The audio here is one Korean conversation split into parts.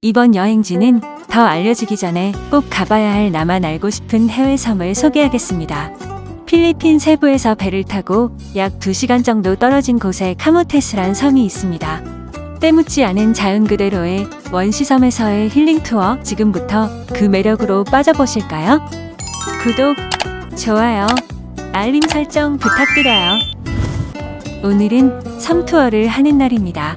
이번 여행지는 더 알려지기 전에 꼭 가봐야 할 나만 알고 싶은 해외 섬을 소개하겠습니다. 필리핀 세부에서 배를 타고 약 2시간 정도 떨어진 곳에 카모테스란 섬이 있습니다. 때묻지 않은 자연 그대로의 원시섬에서의 힐링 투어, 지금부터 그 매력으로 빠져보실까요? 구독, 좋아요, 알림 설정 부탁드려요. 오늘은 섬 투어를 하는 날입니다.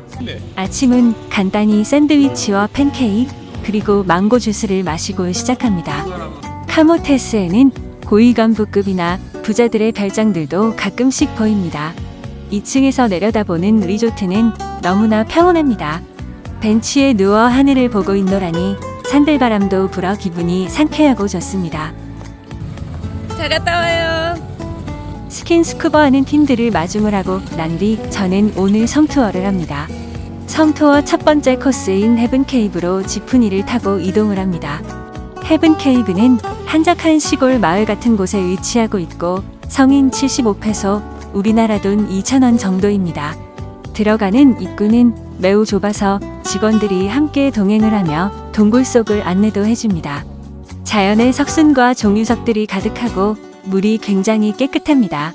아침은 간단히 샌드위치와 팬케이크, 그리고 망고 주스를 마시고 시작합니다. 카모테스에는 고위간부급이나 부자들의 별장들도 가끔씩 보입니다. 2층에서 내려다보는 리조트는 너무나 평온합니다. 벤치에 누워 하늘을 보고 있노라니 산들바람도 불어 기분이 상쾌하고 좋습니다. 잘 갔다 와요. 스킨스쿠버하는 팀들을 마중을 하고 난 뒤 저는 오늘 섬 투어를 합니다. 섬 투어 첫 번째 코스인 헤븐케이브로 지프니를 타고 이동을 합니다. 헤븐케이브는 한적한 시골 마을 같은 곳에 위치하고 있고 성인 75페소, 우리나라 돈 2,000원 정도입니다. 들어가는 입구는 매우 좁아서 직원들이 함께 동행을 하며 동굴 속을 안내도 해줍니다. 자연의 석순과 종유석들이 가득하고 물이 굉장히 깨끗합니다.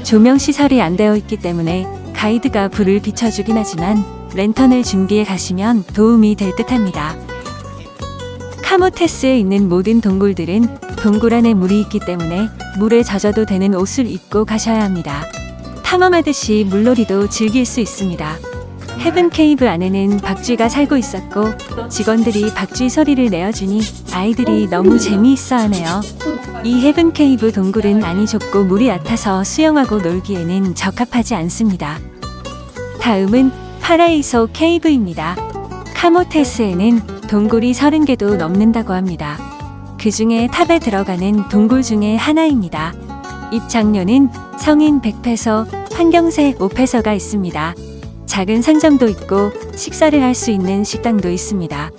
조명 시설이 안 되어 있기 때문에 가이드가 불을 비춰주긴 하지만 랜턴을 준비해 가시면 도움이 될 듯합니다. 카모테스에 있는 모든 동굴들은 동굴 안에 물이 있기 때문에 물에 젖어도 되는 옷을 입고 가셔야 합니다. 탐험하듯이 물놀이도 즐길 수 있습니다. 헤븐케이브 안에는 박쥐가 살고 있었고 직원들이 박쥐 소리를 내어주니 아이들이 너무 재미있어 하네요. 이 헤븐케이브 동굴은 많이 좁고 물이 얕아서 수영하고 놀기에는 적합하지 않습니다. 다음은 파라이소 케이브입니다. 카모테스에는 동굴이 30개도 넘는다고 합니다. 그 중에 탑에 들어가는 동굴 중에 하나입니다. 입장료는 성인 100페소, 환경세 5페소가 있습니다. 작은 상점도 있고 식사를 할 수 있는 식당도 있습니다.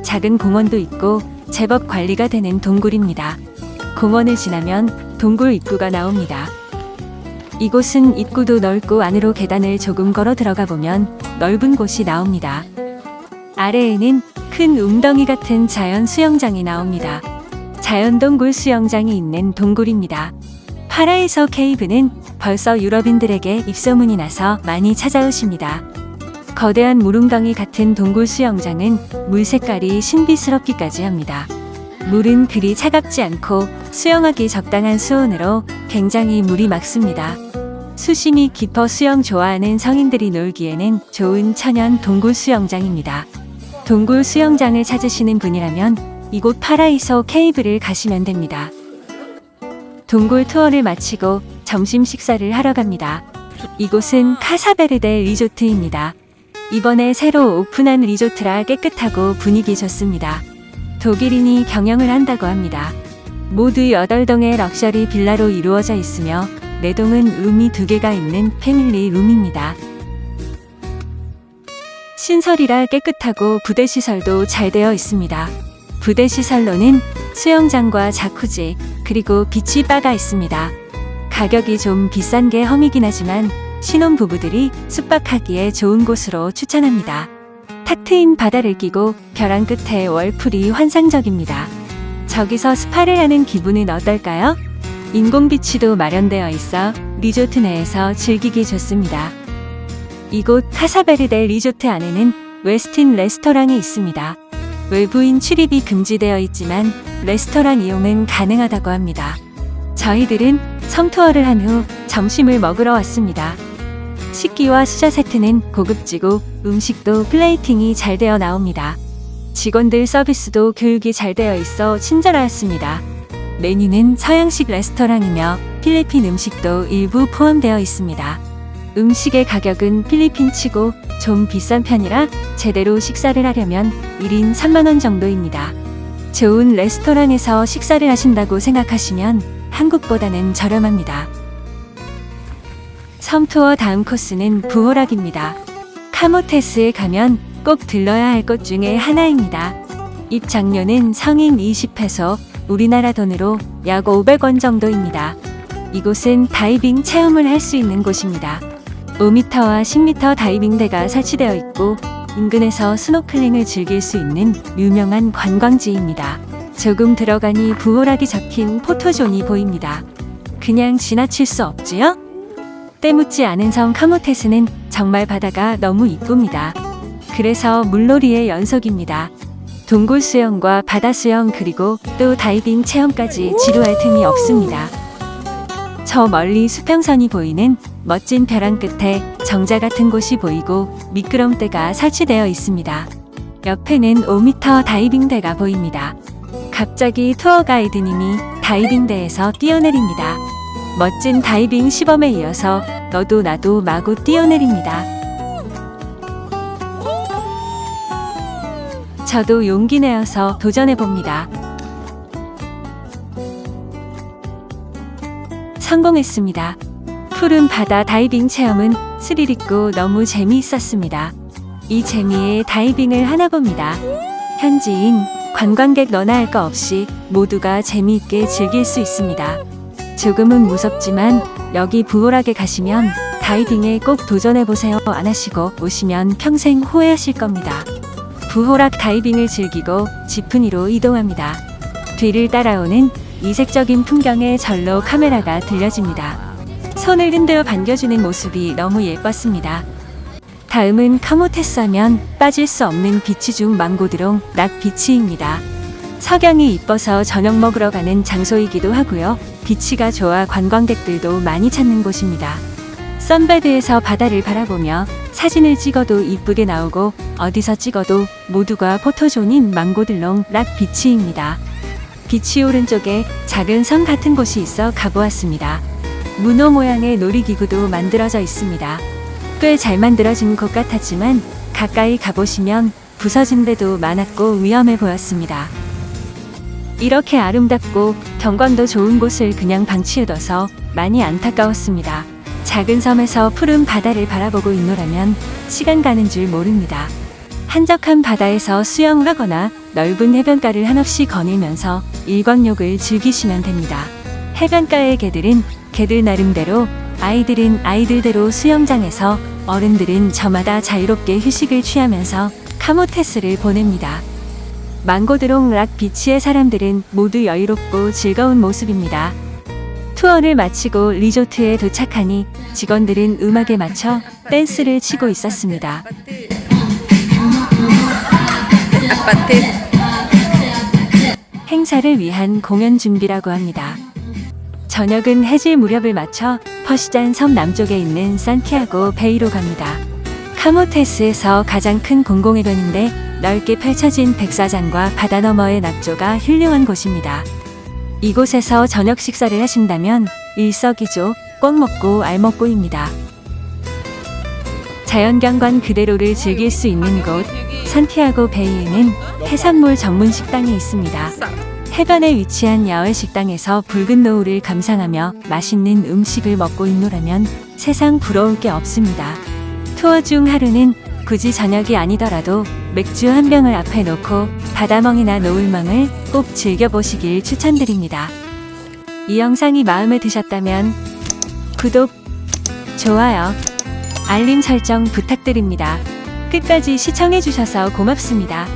작은 공원도 있고 제법 관리가 되는 동굴입니다. 공원을 지나면 동굴 입구가 나옵니다. 이곳은 입구도 넓고 안으로 계단을 조금 걸어 들어가 보면 넓은 곳이 나옵니다. 아래에는 큰 웅덩이 같은 자연 수영장이 나옵니다. 자연 동굴 수영장이 있는 동굴입니다. 파라이소 케이브는 벌써 유럽인들에게 입소문이 나서 많이 찾아오십니다. 거대한 물웅덩이 같은 동굴 수영장은 물 색깔이 신비스럽기까지 합니다. 물은 그리 차갑지 않고 수영하기 적당한 수온으로 굉장히 물이 맑습니다. 수심이 깊어 수영 좋아하는 성인들이 놀기에는 좋은 천연 동굴 수영장입니다. 동굴 수영장을 찾으시는 분이라면 이곳 파라이소 케이브를 가시면 됩니다. 동굴 투어를 마치고 점심 식사를 하러 갑니다. 이곳은 카사베르데 리조트입니다. 이번에 새로 오픈한 리조트라 깨끗하고 분위기 좋습니다. 독일인이 경영을 한다고 합니다. 모두 8동의 럭셔리 빌라로 이루어져 있으며 4동은 룸이 2개가 있는 패밀리 룸입니다. 신설이라 깨끗하고 부대시설도 잘 되어 있습니다. 부대시설로는 수영장과 자쿠지, 그리고 비치바가 있습니다. 가격이 좀 비싼 게 험이긴 하지만 신혼부부들이 숙박하기에 좋은 곳으로 추천합니다. 탁 트인 바다를 끼고 벼랑 끝에 월풀이 환상적입니다. 저기서 스파를 하는 기분은 어떨까요? 인공비치도 마련되어 있어 리조트 내에서 즐기기 좋습니다. 이곳 카사베르데 리조트 안에는 웨스틴 레스토랑이 있습니다. 외부인 출입이 금지되어 있지만 레스토랑 이용은 가능하다고 합니다. 저희들은 섬 투어를 한 후 점심을 먹으러 왔습니다. 식기와 수저 세트는 고급지고 음식도 플레이팅이 잘 되어 나옵니다. 직원들 서비스도 교육이 잘 되어 있어 친절하였습니다. 메뉴는 서양식 레스토랑이며 필리핀 음식도 일부 포함되어 있습니다. 음식의 가격은 필리핀치고 좀 비싼 편이라 제대로 식사를 하려면 1인 3만원 정도입니다. 좋은 레스토랑에서 식사를 하신다고 생각하시면 한국보다는 저렴합니다. 섬 투어 다음 코스는 부호락입니다. 카모테스에 가면 꼭 들러야 할 곳 중에 하나입니다. 입장료는 성인 20페소, 우리나라 돈으로 약 500원 정도입니다. 이곳은 다이빙 체험을 할 수 있는 곳입니다. 5m와 10m 다이빙대가 설치되어 있고 인근에서 스노클링을 즐길 수 있는 유명한 관광지입니다. 조금 들어가니 부호락이 적힌 포토존이 보입니다. 그냥 지나칠 수 없지요? 때묻지 않은 성 카모테스는 정말 바다가 너무 이쁩니다. 그래서 물놀이의 연속입니다. 동굴 수영과 바다 수영 그리고 또 다이빙 체험까지 지루할 틈이 없습니다. 저 멀리 수평선이 보이는 멋진 벼랑 끝에 정자 같은 곳이 보이고 미끄럼대가 설치되어 있습니다. 옆에는 5m 다이빙대가 보입니다. 갑자기 투어 가이드님이 다이빙대에서 뛰어내립니다. 멋진 다이빙 시범에 이어서 너도 나도 마구 뛰어내립니다. 저도 용기 내어서 도전해봅니다. 성공했습니다. 푸른 바다 다이빙 체험은 스릴 있고 너무 재미있었습니다. 이 재미에 다이빙을 하나 봅니다. 현지인, 관광객 너나 할 거 없이 모두가 재미있게 즐길 수 있습니다. 조금은 무섭지만 여기 부호락에 가시면 다이빙에 꼭 도전해보세요. 안 하시고 오시면 평생 후회하실 겁니다. 부호락 다이빙을 즐기고 지프니로 이동합니다. 뒤를 따라오는 이색적인 풍경에 절로 카메라가 들려집니다. 손을 흔들어 반겨주는 모습이 너무 예뻤습니다. 다음은 카모테스 하면 빠질 수 없는 비치 중 망고드롱 락 비치입니다. 석양이 이뻐서 저녁 먹으러 가는 장소이기도 하고요. 비치가 좋아 관광객들도 많이 찾는 곳입니다. 선베드에서 바다를 바라보며 사진을 찍어도 이쁘게 나오고 어디서 찍어도 모두가 포토존인 망고들롱 락 비치입니다. 비치 오른쪽에 작은 성 같은 곳이 있어 가보았습니다. 문어 모양의 놀이기구도 만들어져 있습니다. 꽤 잘 만들어진 곳 같았지만 가까이 가보시면 부서진 데도 많았고 위험해 보였습니다. 이렇게 아름답고 경관도 좋은 곳을 그냥 방치해둬서 많이 안타까웠습니다. 작은 섬에서 푸른 바다를 바라보고 있노라면 시간 가는 줄 모릅니다. 한적한 바다에서 수영을 하거나 넓은 해변가를 한없이 거닐면서 일광욕을 즐기시면 됩니다. 해변가의 개들은 개들 나름대로, 아이들은 아이들대로 수영장에서, 어른들은 저마다 자유롭게 휴식을 취하면서 카모테스를 보냅니다. 망고드롱 락 비치의 사람들은 모두 여유롭고 즐거운 모습입니다. 투어를 마치고 리조트에 도착하니 직원들은 음악에 맞춰 댄스를 치고 있었습니다. 행사를 위한 공연 준비라고 합니다. 저녁은 해질 무렵을 맞춰 퍼시잔 섬 남쪽에 있는 산티아고 베이로 갑니다. 카모테스에서 가장 큰 공공해변인데 넓게 펼쳐진 백사장과 바다 너머의 낙조가 훌륭한 곳입니다. 이곳에서 저녁 식사를 하신다면 일석이조 꼭 먹고 알 먹고입니다. 자연경관 그대로를 즐길 수 있는 곳 산티아고 베이에는 해산물 전문 식당이 있습니다. 해변에 위치한 야외 식당에서 붉은 노을을 감상하며 맛있는 음식을 먹고 있노라면 세상 부러울 게 없습니다. 투어 중 하루는 굳이 저녁이 아니더라도 맥주 한 병을 앞에 놓고 바다멍이나 노을멍을 꼭 즐겨보시길 추천드립니다. 이 영상이 마음에 드셨다면 구독, 좋아요, 알림 설정 부탁드립니다. 끝까지 시청해주셔서 고맙습니다.